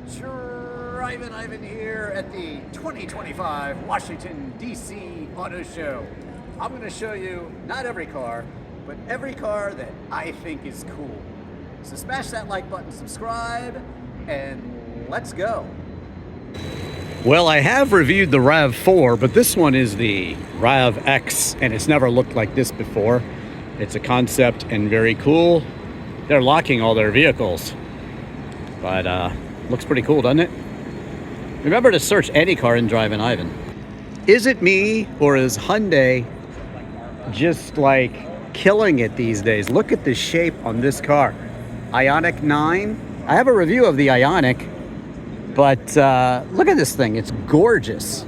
Drivin Ivan here at the 2025 Washington, D.C. Auto Show. I'm going to show you not every car, but every car that I think is cool. So smash that like button, subscribe, and let's go. Well, I have reviewed the RAV4, but this one is the RAV-X, and it's never looked like this before. It's a concept and very cool. They're locking all their vehicles, but looks pretty cool, doesn't it? Remember to search any car in Drivin Ivan. Is it me, or is Hyundai just like killing it these days? Look at the shape on this car. Ioniq 9. I have a review of the Ioniq, but look at this thing. It's gorgeous.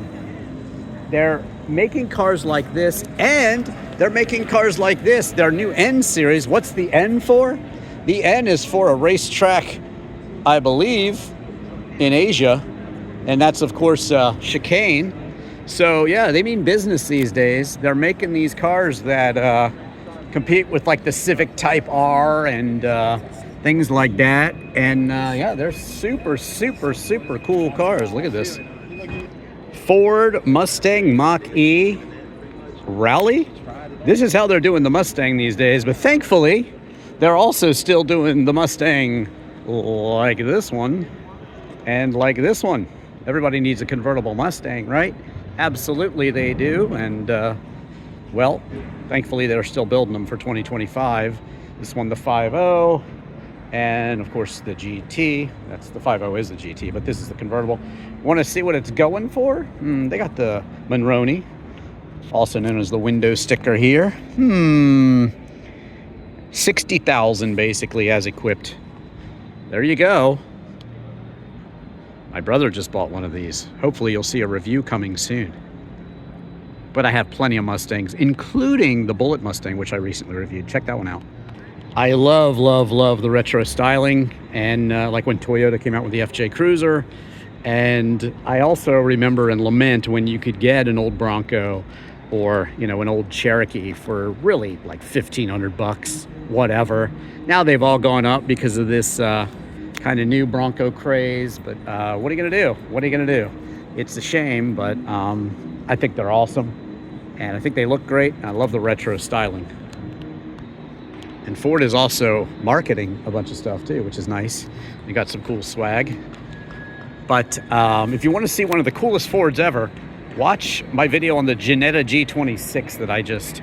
They're making cars like this, and they're making cars like this. Their new N series. What's the N for? The N is for a racetrack, I believe, in Asia, and that's of course chicane. So yeah, they mean business these days. They're making these cars that compete with like the Civic Type R and things like that. And yeah, they're super cool cars. Look at this. Ford Mustang Mach-E Rally. This is how they're doing the Mustang these days, but thankfully they're also still doing the Mustang like this one and like this one. Everybody needs a convertible Mustang, right? Absolutely they do. And well, thankfully they're still building them for 2025. This one, the 5.0, and of course the GT. That's the 5.0 is the GT, but this is the convertible. Want to see what it's going for? They got the Monroney, also known as the window sticker here. 60,000 basically as equipped. There you go. My brother just bought one of these. Hopefully you'll see a review coming soon. But I have plenty of Mustangs, including the Bullet Mustang, which I recently reviewed. Check that one out. I love the retro styling, and like when Toyota came out with the FJ Cruiser. And I also remember and lament when you could get an old Bronco or, you know, an old Cherokee for really like 1,500 bucks, whatever. Now they've all gone up because of this kind of new Bronco craze, but what are you gonna do? What are you gonna do? It's a shame, but I think they're awesome, and I think they look great. I love the retro styling. And Ford is also marketing a bunch of stuff too, which is nice. You got some cool swag. But if you want to see one of the coolest Fords ever, watch my video on the Jetta G26 that I just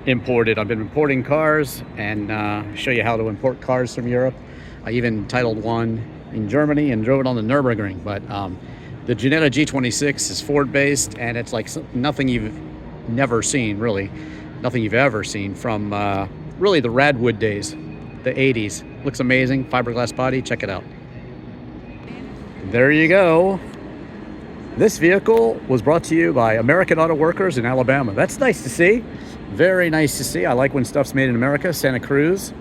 imported. I've been importing cars and show you how to import cars from Europe. I even titled one in Germany and drove it on the Nürburgring. But the Jetta G26 is Ford based, and it's like nothing you've never seen, really. Nothing you've ever seen from really the Radwood days, the 80s. Looks amazing, fiberglass body, check it out. There you go. This vehicle was brought to you by American Auto Workers in Alabama. That's nice to see. Very nice to see. I like when stuff's made in America, Santa Cruz.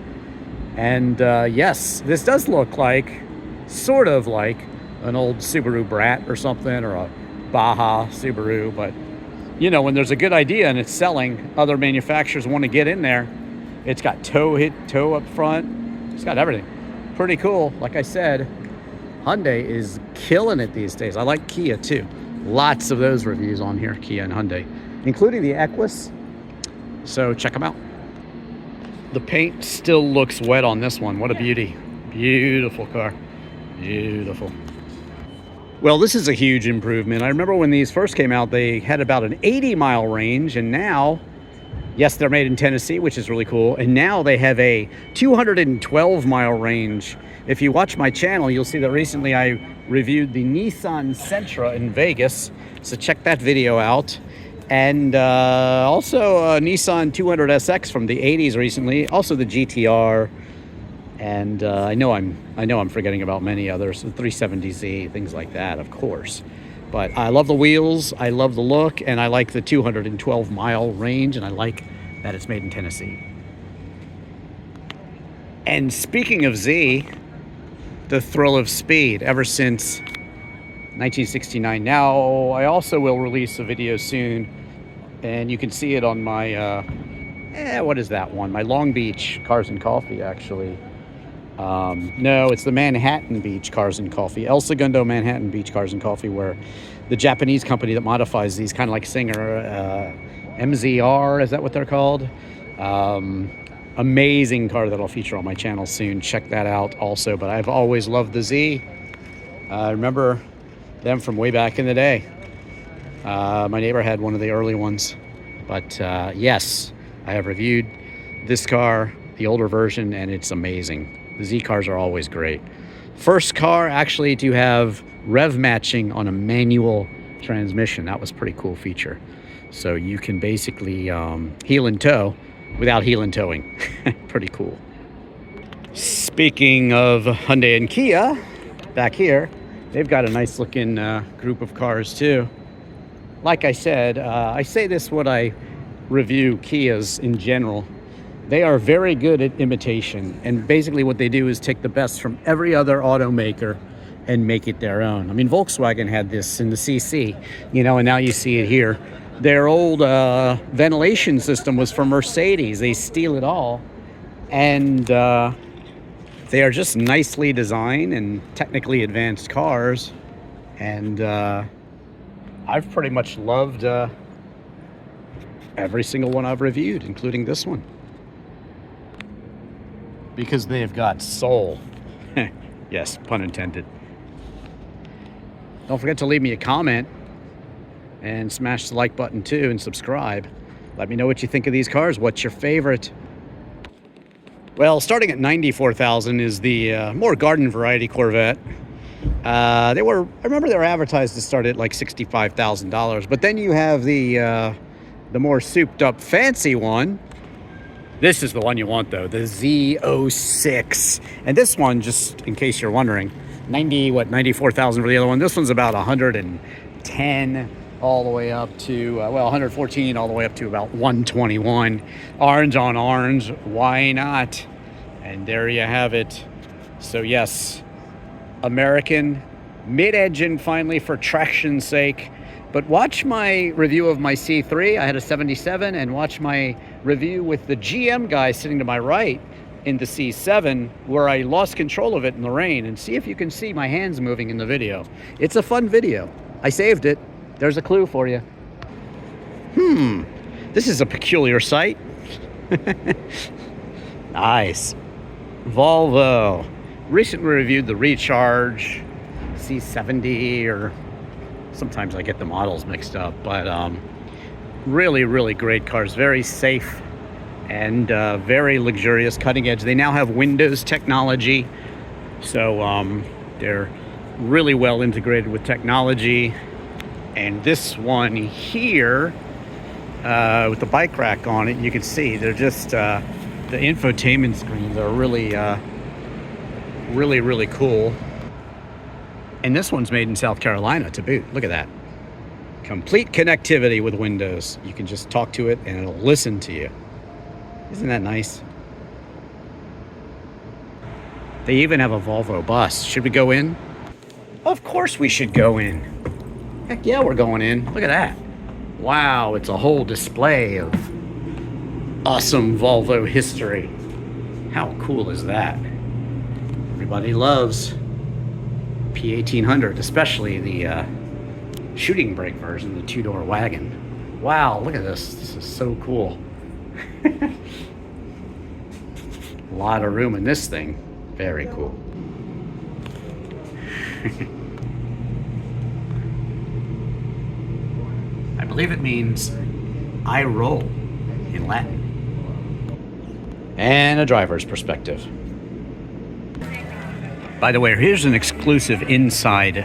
And yes, this does look like, sort of like an old Subaru Brat or something, or a Baja Subaru. But, you know, when there's a good idea and it's selling, other manufacturers want to get in there. It's got tow up front. It's got everything. Pretty cool. Like I said, Hyundai is killing it these days. I like Kia too. Lots of those reviews on here, Kia and Hyundai, including the Equus. So check them out. The paint still looks wet on this one. What a beauty. Beautiful car. Beautiful. Well, this is a huge improvement. I remember when these first came out, they had about an 80-mile range, and now, yes, they're made in Tennessee, which is really cool. And now they have a 212-mile range. If you watch my channel, you'll see that recently I reviewed the Nissan Sentra in Vegas. So check that video out. And also a Nissan 200SX from the 80s recently. Also the GTR. And I know I'm forgetting about many others. The 370Z, things like that, of course. But I love the wheels, I love the look, and I like the 212-mile range, and I like that it's made in Tennessee. And speaking of Z, the thrill of speed ever since 1969. Now, I also will release a video soon, and you can see it on my, what is that one? My Long Beach Cars and Coffee, actually. No, it's the Manhattan Beach Cars and Coffee. El Segundo Manhattan Beach Cars and Coffee, where the Japanese company that modifies these, kind of like Singer, MZR, is that what they're called? Amazing car that I'll feature on my channel soon. Check that out also. But I've always loved the Z. I remember them from way back in the day. My neighbor had one of the early ones. But yes, I have reviewed this car, the older version, and it's amazing. The Z cars are always great. First car actually to have rev matching on a manual transmission. That was a pretty cool feature. So you can basically heel and toe without heel and towing. Pretty cool. Speaking of Hyundai and Kia, back here, they've got a nice looking group of cars too. Like I said, I say this when I review Kias in general. They are very good at imitation, and basically what they do is take the best from every other automaker and make it their own. I mean, Volkswagen had this in the CC, you know, and now you see it here. Their old ventilation system was from Mercedes. They steal it all, and they are just nicely designed and technically advanced cars, and I've pretty much loved every single one I've reviewed, including this one. Because they've got soul. Yes, pun intended. Don't forget to leave me a comment and smash the like button too, and subscribe. Let me know what you think of these cars. What's your favorite? Well, starting at $94,000 is the more garden variety Corvette. I remember they were advertised to start at like $65,000, but then you have the more souped up fancy one. This is the one you want though, the Z06. And this one, just in case you're wondering, $94,000 for the other one. This one's about 110 all the way up to, 114 all the way up to about 121. Orange on orange, why not? And there you have it. So yes, American, mid-engine finally for traction's sake. But watch my review of my C3. I had a 77, and watch my review with the GM guy sitting to my right in the C7, where I lost control of it in the rain, and see if you can see my hands moving in the video. It's a fun video. I saved it. There's a clue for you. This is a peculiar sight. Nice. Volvo. Recently reviewed the Recharge C70, or sometimes I get the models mixed up, but really, really great cars. Very safe and very luxurious, cutting edge. They now have Windows technology, so they're really well integrated with technology. And this one here, with the bike rack on it, you can see they're just, the infotainment screens are really, really cool. And this one's made in South Carolina to boot. Look at that. Complete connectivity with Windows. You can just talk to it and it'll listen to you. Isn't that nice? They even have a Volvo bus. Should we go in? Of course we should go in. Heck yeah, we're going in. Look at that. Wow, it's a whole display of awesome Volvo history. How cool is that? Everybody loves P1800, especially the shooting brake version, the two-door wagon. Wow, look at this. This is so cool. A lot of room in this thing. Very cool. I believe it means I roll in Latin. And a driver's perspective. By the way, here's an exclusive inside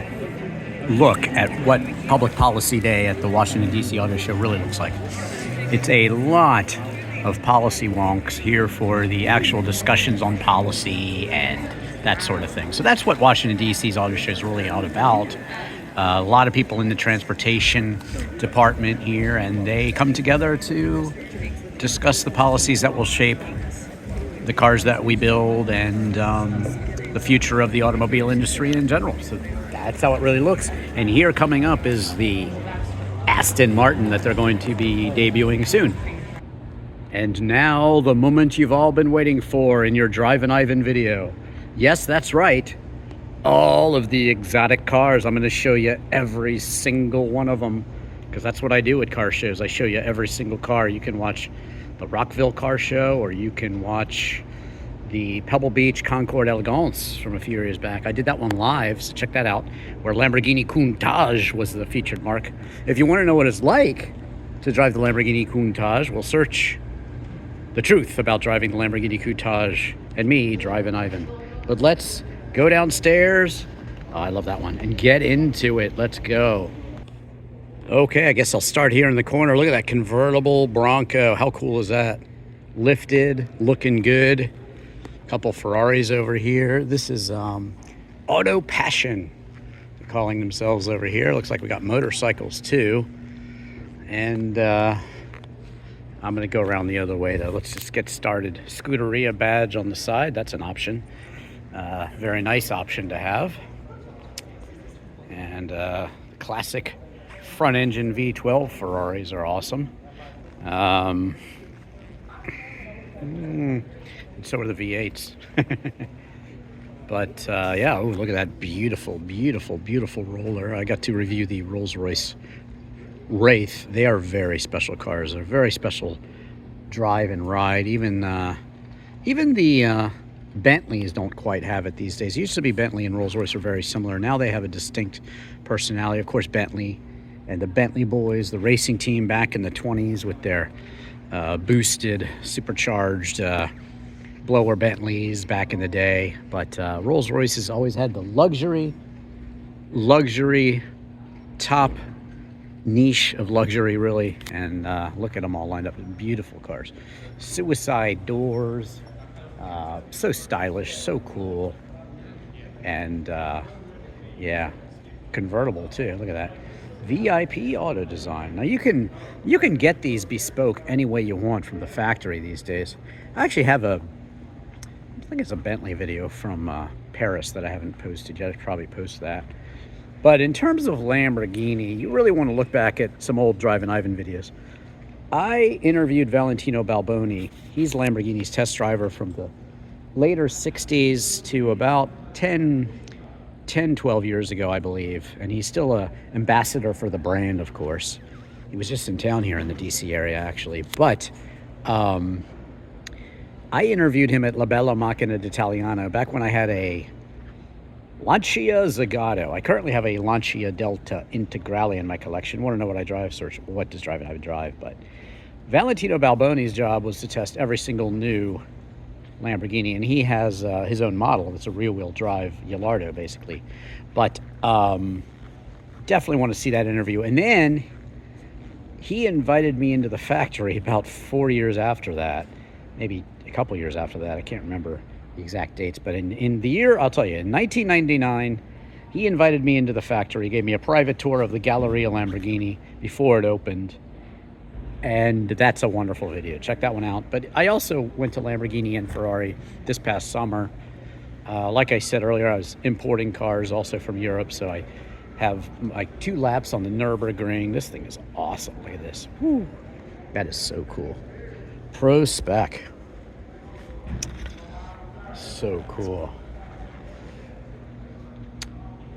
look at what Public Policy Day at the Washington, D.C. Auto Show really looks like. It's a lot of policy wonks here for the actual discussions on policy and that sort of thing. So that's what Washington, D.C.'s Auto Show is really all about. A lot of people in the transportation department here, and they come together to discuss the policies that will shape the cars that we build and the future of the automobile industry in general. So that's how it really looks. And here coming up is the Aston Martin that they're going to be debuting soon. And now the moment you've all been waiting for in your Drivin Ivan video. Yes, that's right. All of the exotic cars. I'm going to show you every single one of them, because that's what I do at car shows. I show you every single car. You can watch the Rockville car show, or you can watch the Pebble Beach Concord Elegance from a few years back. I did that one live, so check that out, where Lamborghini Countach was the featured marque. If you want to know what it's like to drive the Lamborghini Countach, well, search the truth about driving the Lamborghini Countach and me, Drivin Ivan. But let's go downstairs. Oh, I love that one. And get into it. Let's go. Okay, I guess I'll start here in the corner. Look at that convertible Bronco. How cool is that? Lifted, looking good. Couple Ferraris over here. This is Auto Passion, they're calling themselves over here. Looks like we got motorcycles too. And I'm gonna go around the other way though. Let's just get started. Scuderia badge on the side, that's an option. Very nice option to have. And classic front engine V12 Ferraris are awesome. And so are the V8s. But yeah, oh, look at that beautiful, beautiful, beautiful roller. I got to review the Rolls-Royce Wraith. They are very special cars. They're very special drive and ride. Even the Bentleys don't quite have it these days. It used to be Bentley and Rolls-Royce are very similar. Now they have a distinct personality. Of course, Bentley and the Bentley boys, the racing team back in the 20s with their boosted, supercharged blower Bentleys back in the day. But Rolls-Royce has always had the luxury top niche of luxury, really. And look at them all lined up in beautiful cars. Suicide doors, so stylish, so cool. And yeah, convertible too. Look at that. VIP auto design. Now you can get these bespoke any way you want from the factory these days. I actually have I think it's a Bentley video from Paris that I haven't posted yet. I'll probably post that. But in terms of Lamborghini, you really want to look back at some old Drivin Ivan videos. I interviewed Valentino Balboni. He's Lamborghini's test driver from the later 60s to about 10, 12 years ago, I believe. And he's still an ambassador for the brand, of course. He was just in town here in the DC area, actually. But I interviewed him at La Bella Macchina d'Italiano back when I had a Lancia Zagato. I currently have a Lancia Delta Integrale in my collection. Want to know what I drive? Search what does Drivin Ivan drive. But Valentino Balboni's job was to test every single new Lamborghini, and he has his own model. It's a rear-wheel drive Gallardo, basically. But definitely want to see that interview. And then he invited me into the factory about 4 years after that, maybe a couple years after that. I can't remember the exact dates, but in the year, I'll tell you, in 1999, he invited me into the factory, gave me a private tour of the Galleria Lamborghini before it opened. And that's a wonderful video. Check that one out. But I also went to Lamborghini and Ferrari this past summer. Like I said earlier, I was importing cars also from Europe, so I have like 2 laps on the Nürburgring. This thing is awesome. Look at this. Woo. That is so cool. Pro spec. So cool.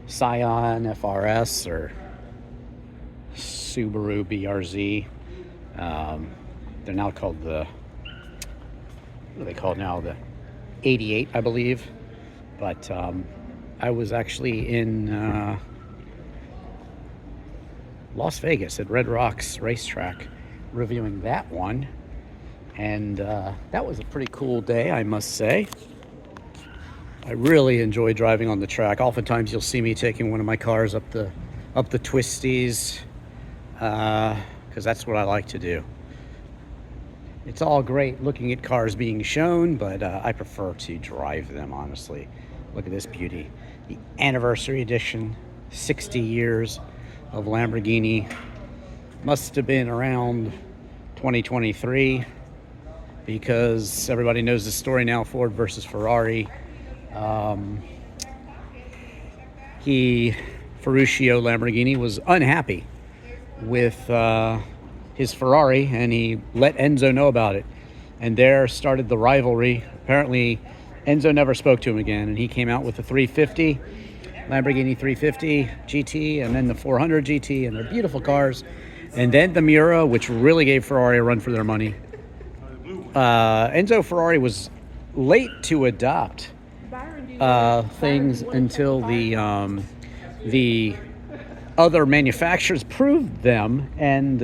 Scion FRS or Subaru BRZ. They're now called what are they called now? The 88, I believe. But I was actually in Las Vegas at Red Rocks Racetrack reviewing that one. And that was a pretty cool day, I must say. I really enjoy driving on the track. Oftentimes you'll see me taking one of my cars up the twisties, because that's what I like to do. It's all great looking at cars being shown, but I prefer to drive them, honestly. Look at this beauty. The anniversary edition, 60 years of Lamborghini. Must have been around 2023, because everybody knows the story now, Ford versus Ferrari. Ferruccio Lamborghini was unhappy with his Ferrari, and he let Enzo know about it. And there started the rivalry. Apparently, Enzo never spoke to him again, and he came out with the 350, Lamborghini 350 GT, and then the 400 GT, and they're beautiful cars. And then the Miura, which really gave Ferrari a run for their money. Enzo Ferrari was late to adopt things until the other manufacturers proved them, and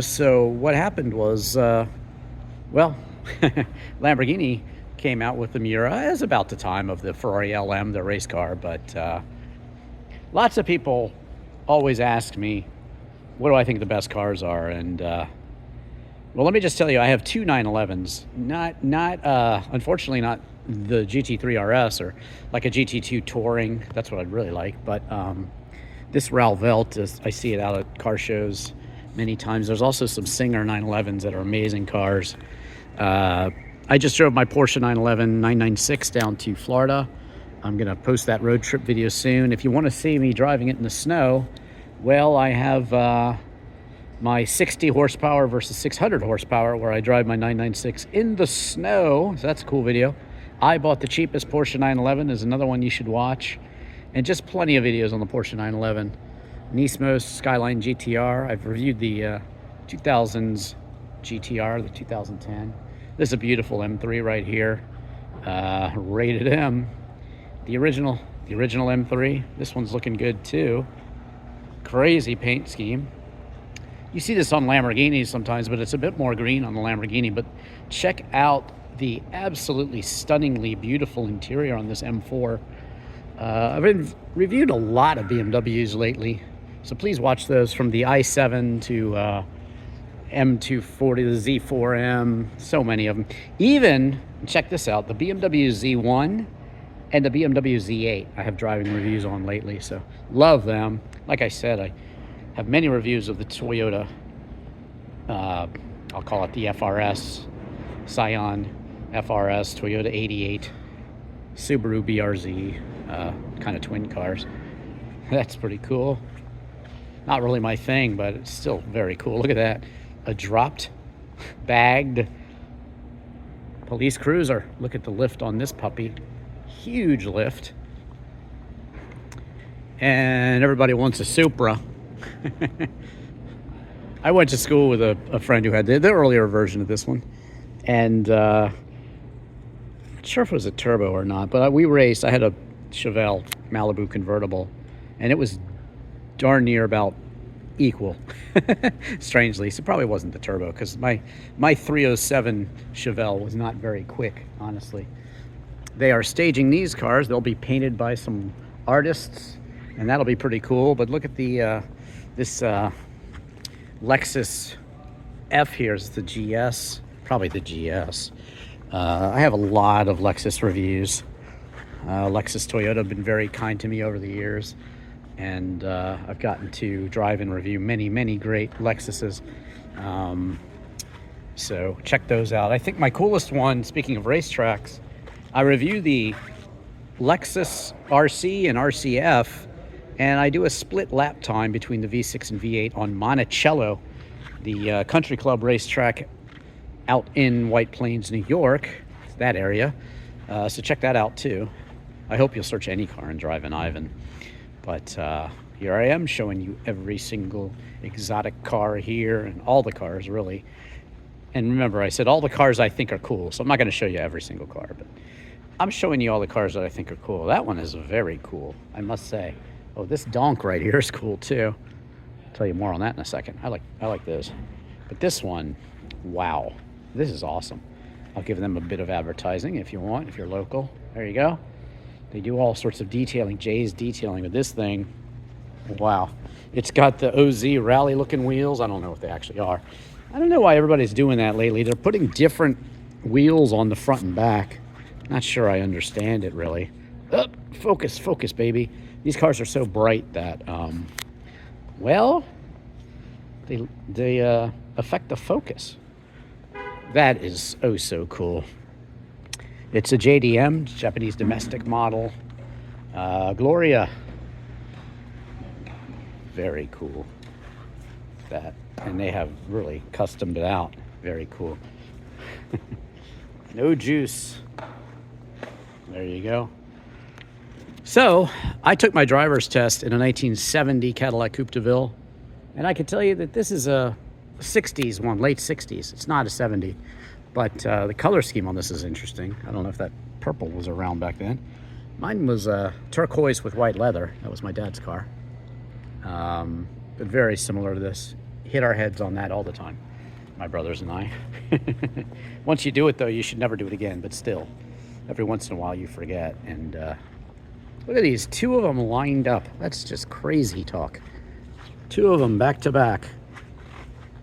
so what happened was, Lamborghini came out with the Miura as about the time of the Ferrari LM, the race car. But lots of people always ask me, what do I think the best cars are? And well, let me just tell you, I have two 911s. Unfortunately, not the GT3 RS or like a GT2 Touring. That's what I'd really like. But this Ralvelt, I see it out at car shows many times. There's also some Singer 911s that are amazing cars. I just drove my Porsche 911 996 down to Florida. I'm going to post that road trip video soon. If you want to see me driving it in the snow, well, I have my 60 horsepower versus 600 horsepower where I drive my 996 in the snow. So that's a cool video. I bought the cheapest Porsche 911 is another one you should watch. And just plenty of videos on the Porsche 911. Nismo's Skyline GTR. I've reviewed the 2000s GTR, the 2010. This is a beautiful M3 right here. Rated M. The original M3. This one's looking good too. Crazy paint scheme. You see this on Lamborghinis sometimes, but it's a bit more green on the Lamborghini. But check out the absolutely stunningly beautiful interior on this M4. I've been reviewed a lot of BMWs lately, so please watch those, from the i7 to M240, the Z4M, so many of them. Even, check this out, the BMW Z1 and the BMW Z8 I have driving reviews on lately, so love them. Like I said, I have many reviews of the Toyota, I'll call it the FRS, Scion FRS, Toyota 88, Subaru BRZ, kind of twin cars. That's pretty cool. Not really my thing, but it's still very cool. Look at that. A dropped, bagged police cruiser. Look at the lift on this puppy. Huge lift. And everybody wants a Supra. I went to school with a friend who had the earlier version of this one. And not sure if it was a turbo or not, but we raced. I had a Chevelle Malibu convertible, and it was darn near about equal, strangely. So it probably wasn't the turbo, because my 307 Chevelle was not very quick, honestly. They are staging these cars. They'll be painted by some artists, and that'll be pretty cool. But look at the this Lexus F here. Is the GS, probably the GS. I have a lot of Lexus reviews. Lexus Toyota have been very kind to me over the years, and I've gotten to drive and review many great Lexuses. So check those out. I think my coolest one, speaking of racetracks, I review the Lexus RC and RCF, and I do a split lap time between the V6 and V8 on Monticello, the country club racetrack out in White Plains, New York, that area. So check that out too. I hope you'll search any car in Drivin Ivan. But here I am showing you every single exotic car here, and all the cars really. And remember, I said all the cars I think are cool, so I'm not going to show you every single car, but I'm showing you all the cars that I think are cool. That one is very cool, I must say. Oh, this donk right here is cool too. I'll tell you more on that in a second. I like those. But this one, wow, this is awesome. I'll give them a bit of advertising if you want, if you're local. There you go. They do all sorts of detailing. Jay's detailing with this thing. Wow. It's got the OZ rally looking wheels. I don't know what they actually are. I don't know why everybody's doing that lately. They're putting different wheels on the front and back. Not sure I understand it really. Focus, baby. These cars are so bright that, well, they affect the focus. That is oh so cool. It's a JDM, Japanese domestic model. Gloria. Very cool. That. And they have really customed it out. Very cool. No juice. There you go. So I took my driver's test in a 1970 Cadillac Coupe de Ville, and I can tell you that this is a 60s one, late 60s. It's not a 70, but the color scheme on this is interesting. I don't know if that purple was around back then. Mine was turquoise with white leather. That was my dad's car. But very similar to this. Hit our heads on that all the time, my brothers and I. Once you do it, though, you should never do it again, but still, every once in a while you forget. And look at these, 2 of them lined up. That's just crazy talk. 2 of them back to back.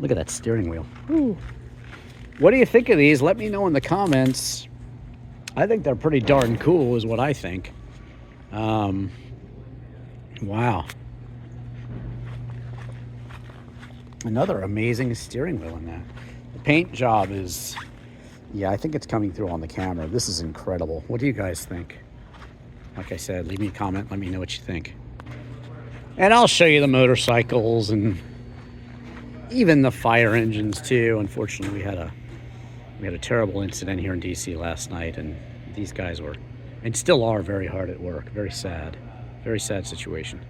Look at that steering wheel. Ooh. What do you think of these? Let me know in the comments. I think they're pretty darn cool is what I think. Wow. Another amazing steering wheel in that. The paint job is, yeah, I think it's coming through on the camera. This is incredible. What do you guys think? Like I said, leave me a comment. Let me know what you think. And I'll show you the motorcycles and even the fire engines too. Unfortunately, we had a terrible incident here in DC last night, and these guys were, and still are, very hard at work. Very sad situation.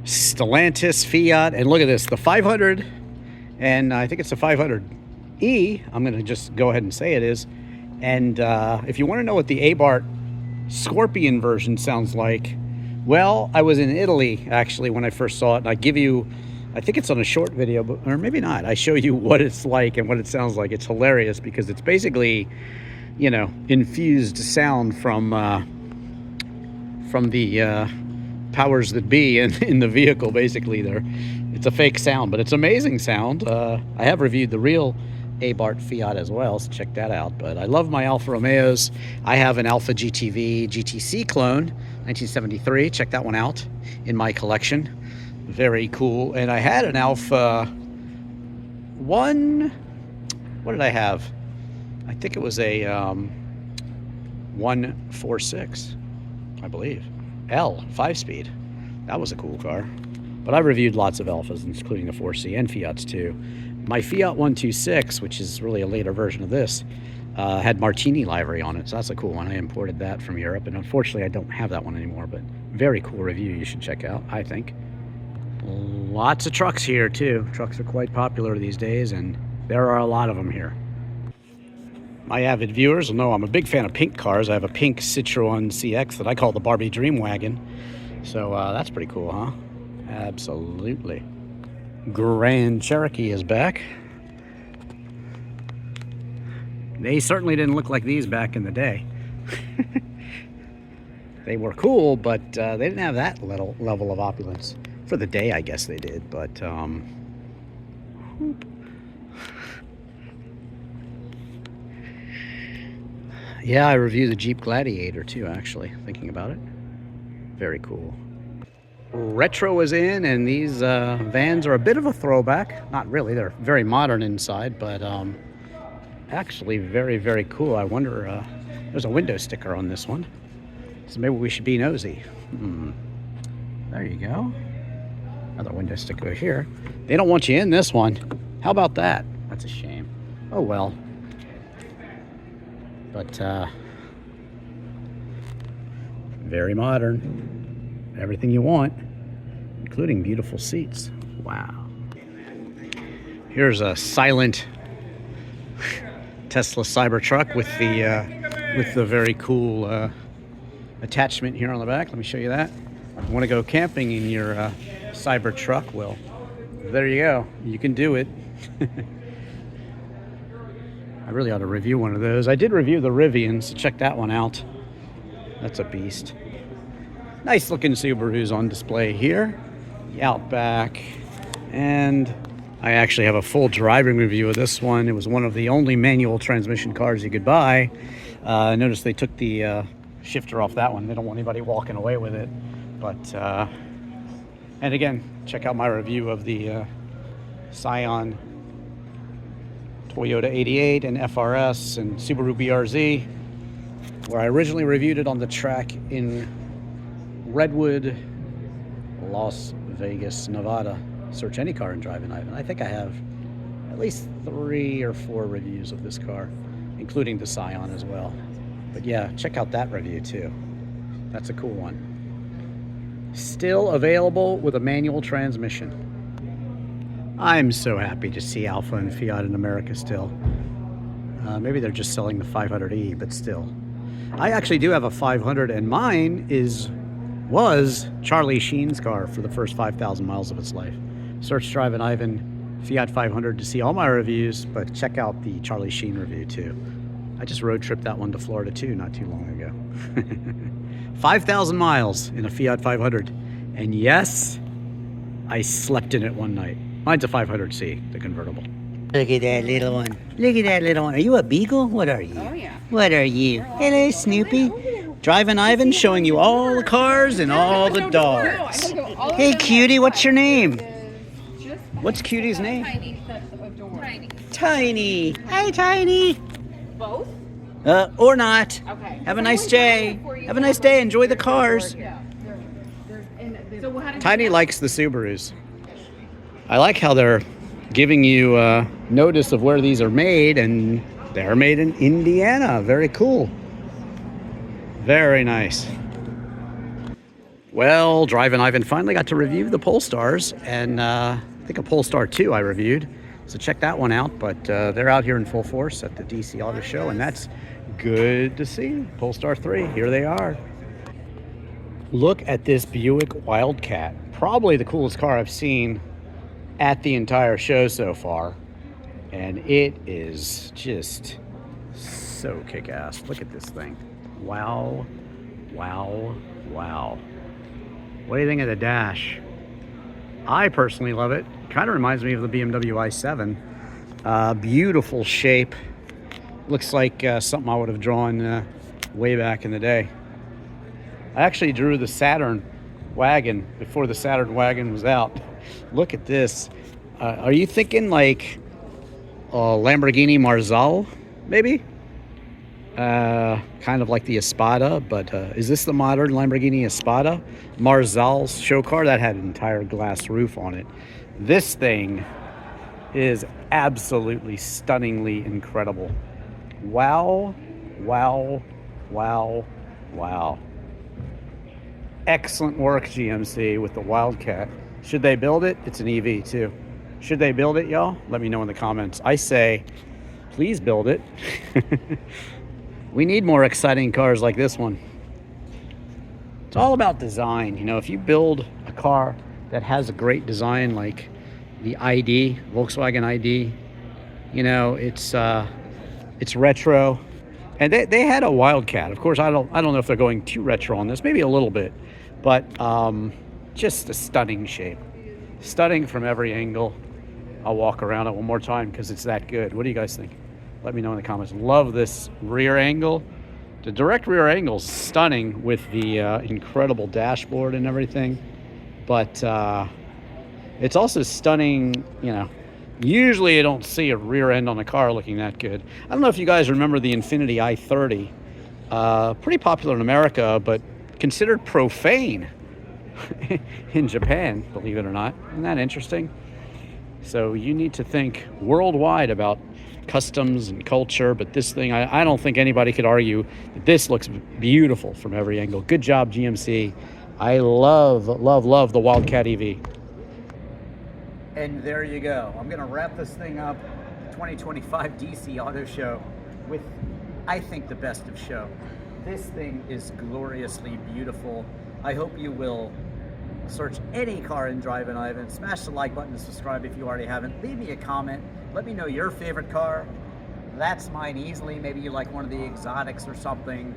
Stellantis, Fiat, and look at this, the 500, and I think it's the 500E. I'm going to just go ahead and say it is. And if you want to know what the Abarth Scorpion version sounds like, well, I was in Italy actually when I first saw it, and I give you, I think it's on a short video, but, or maybe not. I show you what it's like and what it sounds like. It's hilarious because it's basically, you know, infused sound from the powers that be in the vehicle. Basically, it's a fake sound, but it's amazing sound. I have reviewed the real Abarth Fiat as well, so check that out. But I love my Alfa Romeos. I have an Alfa GTV GTC clone, 1973. Check that one out in my collection. Very cool. And I had an Alfa what did I have? I think it was a 146, I believe. L 5-speed. That was a cool car. But I've reviewed lots of Alfas, including the 4C and Fiats too. My Fiat 126, which is really a later version of this, had Martini livery on it, so that's a cool one. I imported that from Europe, and unfortunately I don't have that one anymore, but very cool review you should check out, I think. Lots of trucks here too. Trucks are quite popular these days, and there are a lot of them here. My avid viewers will know I'm a big fan of pink cars. I have a pink Citroen CX that I call the Barbie Dream Wagon. So that's pretty cool, huh? Absolutely. Grand Cherokee is back. They certainly didn't look like these back in the day. They were cool, but they didn't have that level of opulence. For the day, I guess they did, but yeah, I reviewed the Jeep Gladiator too, actually, thinking about it. Very cool. Retro is in, and these vans are a bit of a throwback. Not really, they're very modern inside, but actually very, very cool. I wonder, there's a window sticker on this one, so maybe we should be nosy. There you go. Another window sticker here. They don't want you in this one. How about that? That's a shame. Oh well. But very modern. Everything you want, including beautiful seats. Wow. Here's a silent Tesla Cybertruck with the very cool attachment here on the back. Let me show you that. If you want to go camping in your Cybertruck, well, there you go. You can do it. I really ought to review one of those. I did review the Rivian, so check that one out. That's a beast. Nice looking Subarus on display here. The Outback. And I actually have a full driving review of this one. It was one of the only manual transmission cars you could buy. I noticed they took the shifter off that one. They don't want anybody walking away with it. But, and again, check out my review of the Scion, Toyota 88 and FRS and Subaru BRZ, where I originally reviewed it on the track in Redwood, Las Vegas, Nevada. Search any car in Drivin Ivan. I think I have at least 3 or 4 reviews of this car, including the Scion as well. But yeah, check out that review too. That's a cool one. Still available with a manual transmission. I'm so happy to see Alfa and Fiat in America still. Maybe they're just selling the 500e, but still. I actually do have a 500, and mine was Charlie Sheen's car for the first 5,000 miles of its life. Search Drivin Ivan Fiat 500 to see all my reviews, but check out the Charlie Sheen review too. I just road tripped that one to Florida too, not too long ago. 5,000 miles in a Fiat 500. And yes, I slept in it one night. Mine's a 500C, the convertible. Look at that little one. Look at that little one. Are you a beagle? What are you? Oh, yeah. What are you? Hello, Snoopy. Drivin Ivan showing you all the cars and all the dogs. Hey, cutie, what's your name? What's Cutie's name? Tiny sets of doors. Tiny. Hi, Tiny. Both? Or not. Okay. Have a nice day. Have a nice day. Enjoy the cars. So how did Tiny likes the Subarus. I like how they're giving you notice of where these are made, and they're made in Indiana. Very cool. Very nice. Well, Drivin Ivan finally got to review the Polestars, and I think a Polestar 2 I reviewed. So check that one out, but they're out here in full force at the DC Auto Show, and that's good to see. Polestar 3, here they are. Look at this Buick Wildcat. Probably the coolest car I've seen at the entire show so far. And it is just so kick-ass. Look at this thing. Wow, wow, wow. What do you think of the dash? I personally love it. Kind of reminds me of the BMW i7. Beautiful shape. Looks like something I would have drawn way back in the day. I actually drew the Saturn wagon before the Saturn wagon was out. Look at this. Are you thinking like Lamborghini Marzal, maybe? Kind of like the Espada, but is this the modern Lamborghini Espada? Marzal's show car that had an entire glass roof on it. This thing is absolutely stunningly incredible. Wow, wow, wow, wow. Excellent work, GMC, with the Wildcat. Should they build it? It's an EV too. Should they build it, y'all? Let me know in the comments. I say, please build it. We need more exciting cars like this one. It's all about design. You know, if you build a car that has a great design like the ID, Volkswagen ID, you know, it's retro. And they had a Wildcat. Of course, I don't know if they're going too retro on this, maybe a little bit, but just a stunning shape. Stunning from every angle. I'll walk around it one more time because it's that good. What do you guys think? Let me know in the comments. Love this rear angle. The direct rear angle is stunning with the incredible dashboard and everything. But it's also stunning, you know. Usually you don't see a rear end on a car looking that good. I don't know if you guys remember the Infiniti i30. Pretty popular in America, but considered profane in Japan, believe it or not. Isn't that interesting? So you need to think worldwide about customs and culture, but this thing, I don't think anybody could argue that this looks beautiful from every angle. Good job, GMC. I love, love, love the Wildcat EV. And there you go. I'm going to wrap this thing up, 2025 DC Auto Show, with, I think, the best of show. This thing is gloriously beautiful. I hope you will search any car in Drivin Ivan. Smash the like button to subscribe if you already haven't. Leave me a comment. Let me know your favorite car. That's mine easily. Maybe you like one of the exotics or something.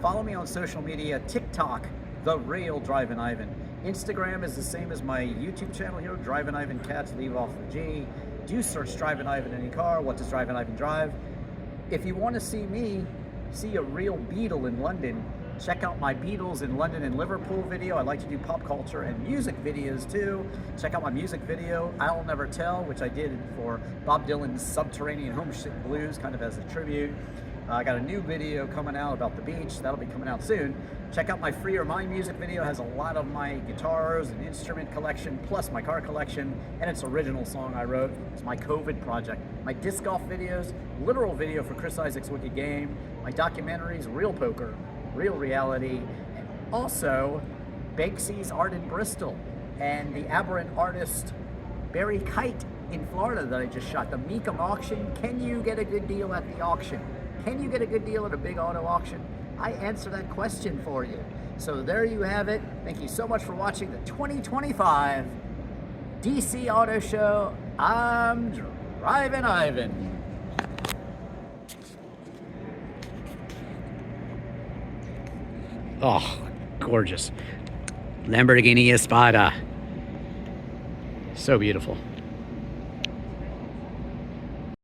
Follow me on social media. TikTok, The Real Drivin Ivan. Instagram is the same as my YouTube channel here, Drivin Ivan Cats, leave off the G. Do search Drivin Ivan any car. What does Drivin Ivan drive? If you want to see me see a real Beetle in London, check out my Beatles in London and Liverpool video. I like to do pop culture and music videos too. Check out my music video, I'll Never Tell, which I did for Bob Dylan's Subterranean Homesick Blues, kind of as a tribute. I got a new video coming out about the beach. That'll be coming out soon. Check out my Free Your Mind music video. It has a lot of my guitars and instrument collection, plus my car collection, and its original song I wrote. It's my COVID project. My disc golf videos, literal video for Chris Isaac's Wicked Game, my documentaries, Real Poker, Real Reality, and also Banksy's Art in Bristol, and the Aberrant Artist Barry Kite in Florida that I just shot, the Meekum auction. Can you get a good deal at the auction? Can you get a good deal at a big auto auction? I answer that question for you. So there you have it. Thank you so much for watching the 2025 DC Auto Show. I'm Drivin Ivan. Oh, gorgeous. Lamborghini Espada. So beautiful.